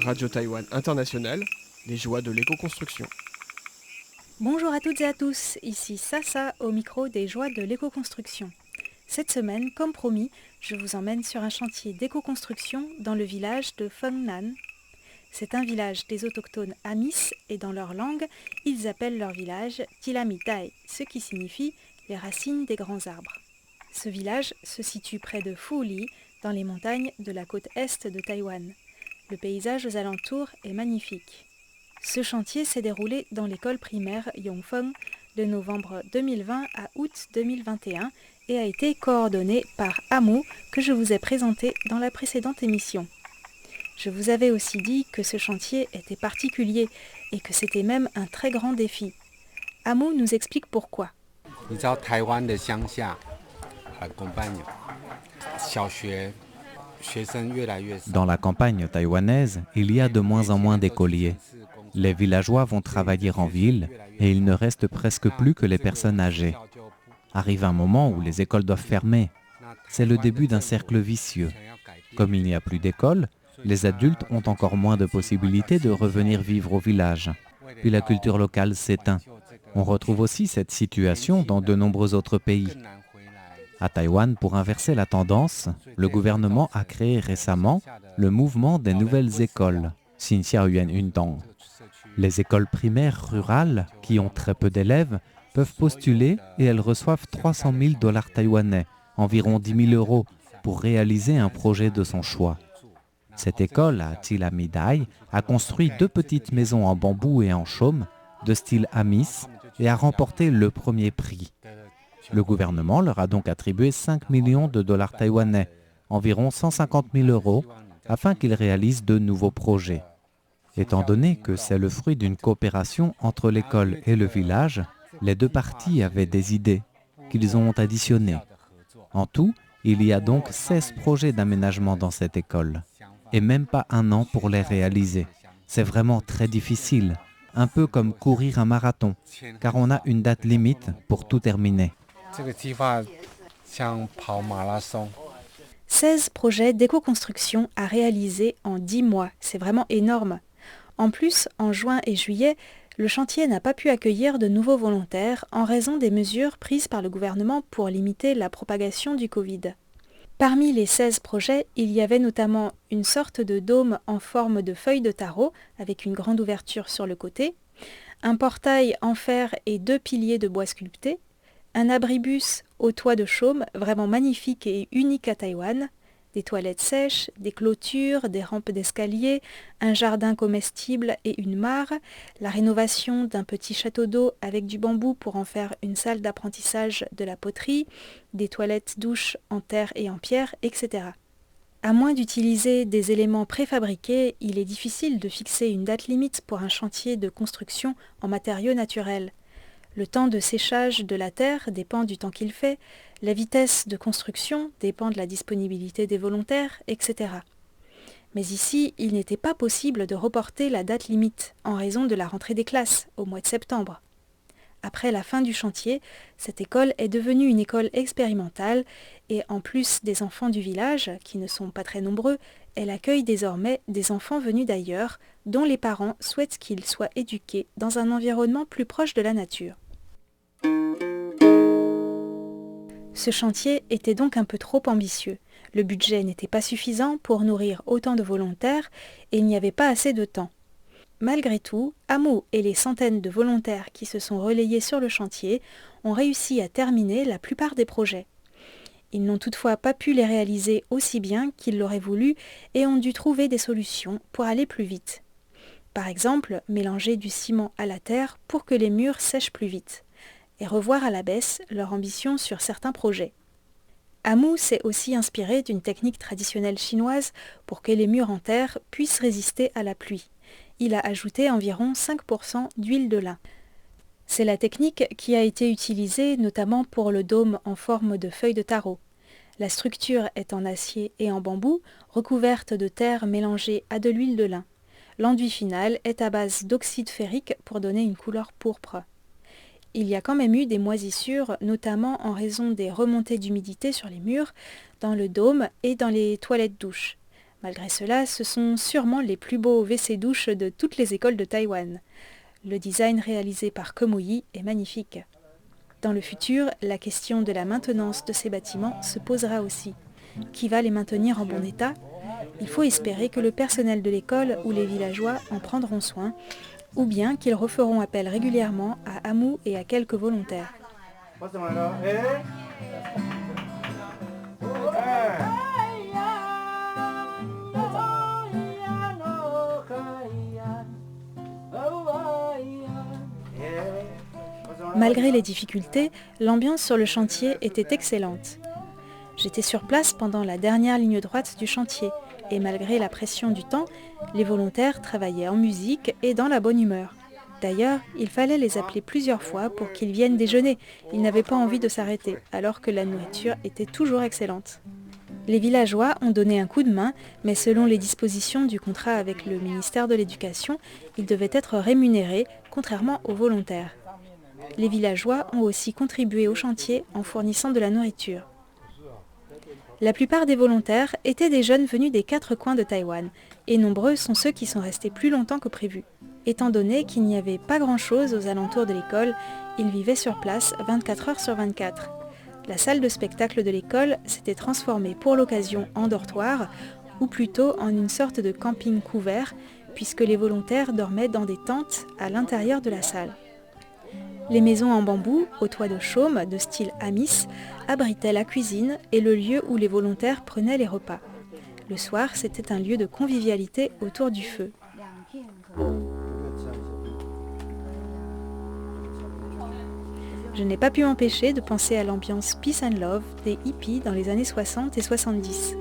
Radio Taïwan International, les joies de l'éco-construction. Bonjour à toutes et à tous, ici Sasa au micro des joies de l'éco-construction. Cette semaine, comme promis, je vous emmène sur un chantier d'éco-construction dans le village de Fengnan. C'est un village des autochtones Amis et dans leur langue, ils appellent leur village Tilamitai, ce qui signifie les racines des grands arbres. Ce village se situe près de Fuli, dans les montagnes de la côte est de Taïwan. Le paysage aux alentours est magnifique. Ce chantier s'est déroulé dans l'école primaire Yongfeng de novembre 2020 à août 2021 et a été coordonné par Amu que je vous ai présenté dans la précédente émission. Je vous avais aussi dit que ce chantier était particulier et que c'était même un très grand défi. Amu nous explique pourquoi. Dans la campagne taïwanaise, il y a de moins en moins d'écoliers. Les villageois vont travailler en ville et il ne reste presque plus que les personnes âgées. Arrive un moment où les écoles doivent fermer. C'est le début d'un cercle vicieux. Comme il n'y a plus d'écoles, les adultes ont encore moins de possibilités de revenir vivre au village. Puis la culture locale s'éteint. On retrouve aussi cette situation dans de nombreux autres pays. À Taïwan, pour inverser la tendance, le gouvernement a créé récemment le mouvement des nouvelles écoles, Xinxia Yuan Yuntong. Les écoles primaires rurales, qui ont très peu d'élèves, peuvent postuler et elles reçoivent 300 000 $ taïwanais, environ 10 000 €, pour réaliser un projet de son choix. Cette école, à Tilamidai, a construit 2 petites maisons en bambou et en chaume, de style Amis, et a remporté le premier prix. Le gouvernement leur a donc attribué 5 millions de $ taïwanais, environ 150 000 €, afin qu'ils réalisent de nouveaux projets. Étant donné que c'est le fruit d'une coopération entre l'école et le village, les 2 parties avaient des idées qu'ils ont additionnées. En tout, il y a donc 16 projets d'aménagement dans cette école, et même pas un an pour les réaliser. C'est vraiment très difficile, un peu comme courir un marathon, car on a une date limite pour tout terminer. 16 projets d'éco-construction à réaliser en 10 mois, c'est vraiment énorme. En plus, en juin et juillet, le chantier n'a pas pu accueillir de nouveaux volontaires en raison des mesures prises par le gouvernement pour limiter la propagation du Covid. Parmi les 16 projets, il y avait notamment une sorte de dôme en forme de feuille de tarot avec une grande ouverture sur le côté, un portail en fer et 2 piliers de bois sculptés, un abribus au toit de chaume vraiment magnifique et unique à Taïwan, des toilettes sèches, des clôtures, des rampes d'escalier, un jardin comestible et une mare, la rénovation d'un petit château d'eau avec du bambou pour en faire une salle d'apprentissage de la poterie, des toilettes douches en terre et en pierre, etc. À moins d'utiliser des éléments préfabriqués, il est difficile de fixer une date limite pour un chantier de construction en matériaux naturels. Le temps de séchage de la terre dépend du temps qu'il fait, la vitesse de construction dépend de la disponibilité des volontaires, etc. Mais ici, il n'était pas possible de reporter la date limite en raison de la rentrée des classes au mois de septembre. Après la fin du chantier, cette école est devenue une école expérimentale et en plus des enfants du village, qui ne sont pas très nombreux, elle accueille désormais des enfants venus d'ailleurs, dont les parents souhaitent qu'ils soient éduqués dans un environnement plus proche de la nature. Ce chantier était donc un peu trop ambitieux. Le budget n'était pas suffisant pour nourrir autant de volontaires et il n'y avait pas assez de temps. Malgré tout, Amu et les centaines de volontaires qui se sont relayés sur le chantier ont réussi à terminer la plupart des projets. Ils n'ont toutefois pas pu les réaliser aussi bien qu'ils l'auraient voulu et ont dû trouver des solutions pour aller plus vite. Par exemple, mélanger du ciment à la terre pour que les murs sèchent plus vite, et revoir à la baisse leur ambition sur certains projets. Amu s'est aussi inspiré d'une technique traditionnelle chinoise pour que les murs en terre puissent résister à la pluie. Il a ajouté environ 5% d'huile de lin. C'est la technique qui a été utilisée notamment pour le dôme en forme de feuille de tarot. La structure est en acier et en bambou, recouverte de terre mélangée à de l'huile de lin. L'enduit final est à base d'oxyde ferrique pour donner une couleur pourpre. il y a quand même eu des moisissures, notamment en raison des remontées d'humidité sur les murs, dans le dôme et dans les toilettes douches. Malgré cela, ce sont sûrement les plus beaux WC-douches de toutes les écoles de Taïwan. Le design réalisé par Komuyi est magnifique. Dans le futur, la question de la maintenance de ces bâtiments se posera aussi. Qui va les maintenir en bon état ? Il faut espérer que le personnel de l'école ou les villageois en prendront soin, ou bien qu'ils referont appel régulièrement à Amu et à quelques volontaires. Malgré les difficultés, l'ambiance sur le chantier était excellente. J'étais sur place pendant la dernière ligne droite du chantier, et malgré la pression du temps, les volontaires travaillaient en musique et dans la bonne humeur. D'ailleurs, il fallait les appeler plusieurs fois pour qu'ils viennent déjeuner. Ils n'avaient pas envie de s'arrêter, alors que la nourriture était toujours excellente. Les villageois ont donné un coup de main, mais selon les dispositions du contrat avec le ministère de l'Éducation, ils devaient être rémunérés, contrairement aux volontaires. Les villageois ont aussi contribué au chantier en fournissant de la nourriture. La plupart des volontaires étaient des jeunes venus des 4 coins de Taïwan, et nombreux sont ceux qui sont restés plus longtemps que prévu. Étant donné qu'il n'y avait pas grand-chose aux alentours de l'école, ils vivaient sur place 24 heures sur 24. La salle de spectacle de l'école s'était transformée pour l'occasion en dortoir, ou plutôt en une sorte de camping couvert, puisque les volontaires dormaient dans des tentes à l'intérieur de la salle. Les maisons en bambou, au toit de chaume de style Amis, abritaient la cuisine et le lieu où les volontaires prenaient les repas. Le soir, c'était un lieu de convivialité autour du feu. Je n'ai pas pu m'empêcher de penser à l'ambiance peace and love des hippies dans les années 60 et 70.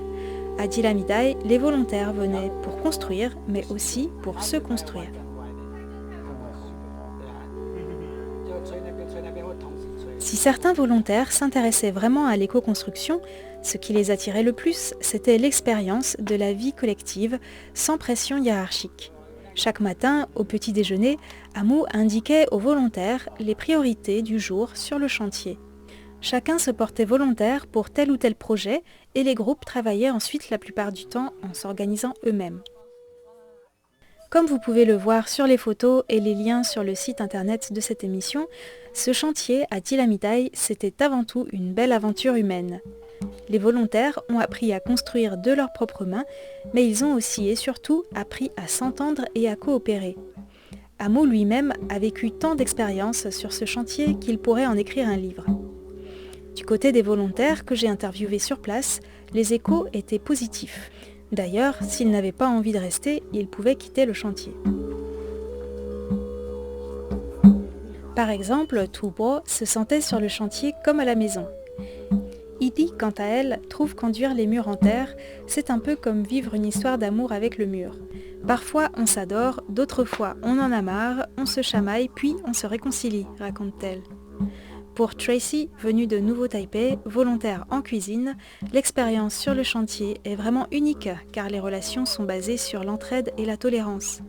À Dilamidai, les volontaires venaient pour construire, mais aussi pour se construire. Si certains volontaires s'intéressaient vraiment à l'éco-construction, ce qui les attirait le plus, c'était l'expérience de la vie collective, sans pression hiérarchique. Chaque matin, au petit déjeuner, Amu indiquait aux volontaires les priorités du jour sur le chantier. Chacun se portait volontaire pour tel ou tel projet et les groupes travaillaient ensuite la plupart du temps en s'organisant eux-mêmes. Comme vous pouvez le voir sur les photos et les liens sur le site internet de cette émission, ce chantier à Dilamidai, c'était avant tout une belle aventure humaine. Les volontaires ont appris à construire de leurs propres mains, mais ils ont aussi et surtout appris à s'entendre et à coopérer. Amu lui-même a vécu tant d'expériences sur ce chantier qu'il pourrait en écrire un livre. Du côté des volontaires que j'ai interviewés sur place, les échos étaient positifs. D'ailleurs, s'ils n'avaient pas envie de rester, ils pouvaient quitter le chantier. Par exemple, Tubo se sentait sur le chantier comme à la maison. Idi, quant à elle, trouve qu'enduire les murs en terre, c'est un peu comme vivre une histoire d'amour avec le mur. Parfois on s'adore, d'autres fois on en a marre, on se chamaille, puis on se réconcilie, raconte-t-elle. Pour Tracy, venue de Nouveau-Taipei, volontaire en cuisine, l'expérience sur le chantier est vraiment unique car les relations sont basées sur l'entraide et la tolérance.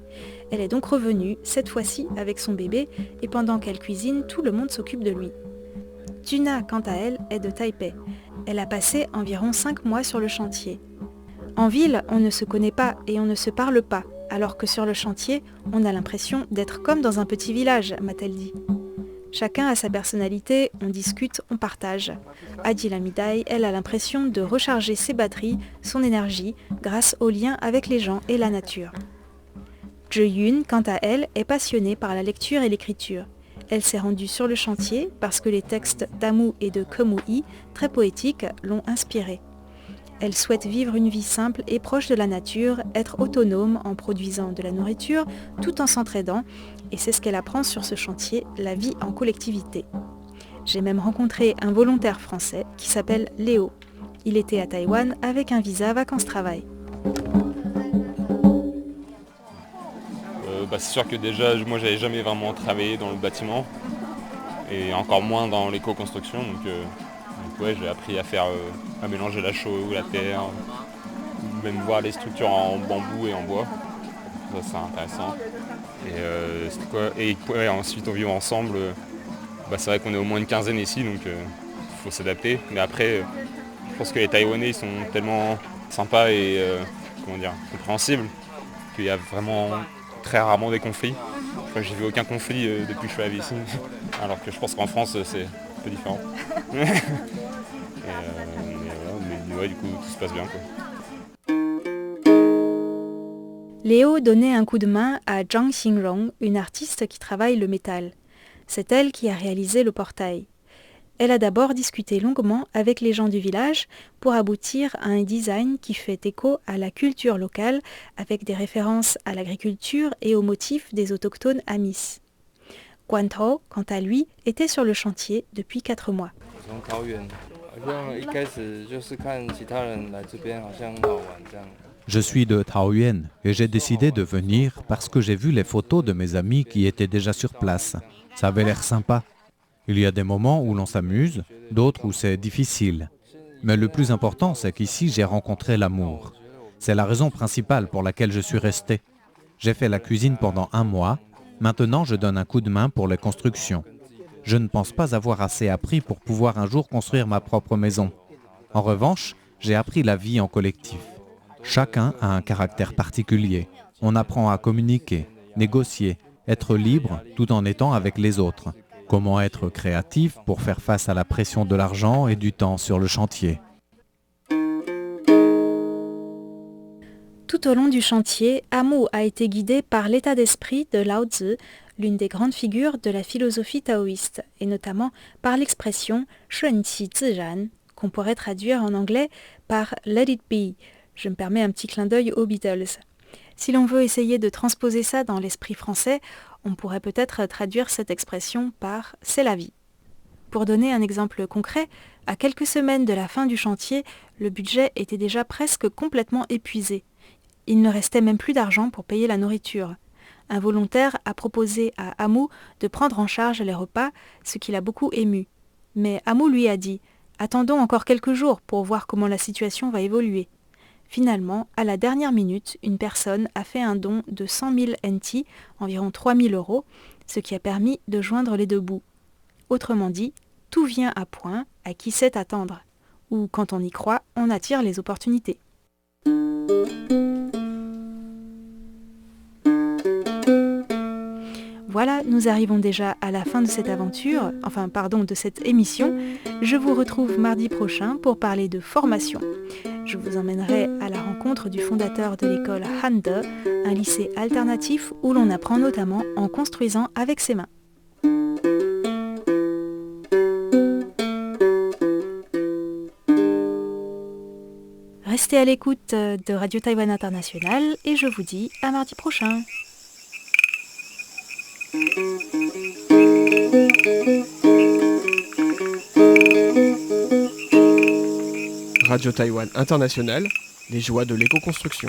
Elle est donc revenue, cette fois-ci avec son bébé, et pendant qu'elle cuisine, tout le monde s'occupe de lui. Juna, quant à elle, est de Taipei. Elle a passé environ 5 mois sur le chantier. En ville, on ne se connaît pas et on ne se parle pas, alors que sur le chantier, on a l'impression d'être comme dans un petit village, m'a-t-elle dit. Chacun a sa personnalité, on discute, on partage. À Dilamidai, elle a l'impression de recharger ses batteries, son énergie, grâce au lien avec les gens et la nature. Je-Yun, quant à elle, est passionnée par la lecture et l'écriture. Elle s'est rendue sur le chantier parce que les textes d'Amu et de Komuyi, très poétiques, l'ont inspirée. Elle souhaite vivre une vie simple et proche de la nature, être autonome en produisant de la nourriture tout en s'entraidant, et c'est ce qu'elle apprend sur ce chantier, la vie en collectivité. J'ai même rencontré un volontaire français qui s'appelle Léo. Il était à Taïwan avec un visa vacances-travail. C'est sûr que déjà, moi j'avais jamais vraiment travaillé dans le bâtiment et encore moins dans l'éco-construction, donc ouais, j'ai appris à mélanger la chaux, la terre, même voir les structures en bambou et en bois. Ça c'est intéressant. Et ensuite on vit ensemble c'est vrai qu'on est au moins une quinzaine ici, donc il faut s'adapter. Mais après, je pense que les Taïwanais ils sont tellement sympas et compréhensibles qu'il y a vraiment très rarement des conflits. Je crois que j'ai vu aucun conflit depuis que je suis arrivé ici, alors que je pense qu'en France c'est un peu différent. Mais ouais, du coup tout se passe bien, quoi. Léo donnait un coup de main à Zhang Xingrong, une artiste qui travaille le métal. C'est elle qui a réalisé le portail. Elle a d'abord discuté longuement avec les gens du village pour aboutir à un design qui fait écho à la culture locale avec des références à l'agriculture et aux motifs des autochtones Amis. Guan Tao, quant à lui, était sur le chantier depuis 4 mois. Je suis de Taoyuan et j'ai décidé de venir parce que j'ai vu les photos de mes amis qui étaient déjà sur place. Ça avait l'air sympa. Il y a des moments où l'on s'amuse, d'autres où c'est difficile. Mais le plus important, c'est qu'ici, j'ai rencontré l'amour. C'est la raison principale pour laquelle je suis resté. J'ai fait la cuisine pendant 1 mois. Maintenant, je donne un coup de main pour les constructions. Je ne pense pas avoir assez appris pour pouvoir un jour construire ma propre maison. En revanche, j'ai appris la vie en collectif. Chacun a un caractère particulier. On apprend à communiquer, négocier, être libre tout en étant avec les autres. Comment être créatif pour faire face à la pression de l'argent et du temps sur le chantier. Tout au long du chantier, Amu a été guidé par l'état d'esprit de Lao Tzu, l'une des grandes figures de la philosophie taoïste, et notamment par l'expression « shunqi ziran » qu'on pourrait traduire en anglais par « let it be ». Je me permets un petit clin d'œil aux Beatles. Si l'on veut essayer de transposer ça dans l'esprit français, on pourrait peut-être traduire cette expression par « c'est la vie ». Pour donner un exemple concret, à quelques semaines de la fin du chantier, le budget était déjà presque complètement épuisé. Il ne restait même plus d'argent pour payer la nourriture. Un volontaire a proposé à Amu de prendre en charge les repas, ce qui l'a beaucoup ému. Mais Amu lui a dit « Attendons encore quelques jours pour voir comment la situation va évoluer ». Finalement, à la dernière minute, une personne a fait un don de 100 000 NT, environ 3 000 €, ce qui a permis de joindre les deux bouts. Autrement dit, tout vient à point à qui sait attendre. Ou quand on y croit, on attire les opportunités. Voilà, nous arrivons déjà à la fin de cette aventure, de cette émission. Je vous retrouve mardi prochain pour parler de formation. Je vous emmènerai à la rencontre du fondateur de l'école Hande, un lycée alternatif où l'on apprend notamment en construisant avec ses mains. Restez à l'écoute de Radio Taïwan International et je vous dis à mardi prochain. Radio Taïwan International, les joies de l'éco-construction.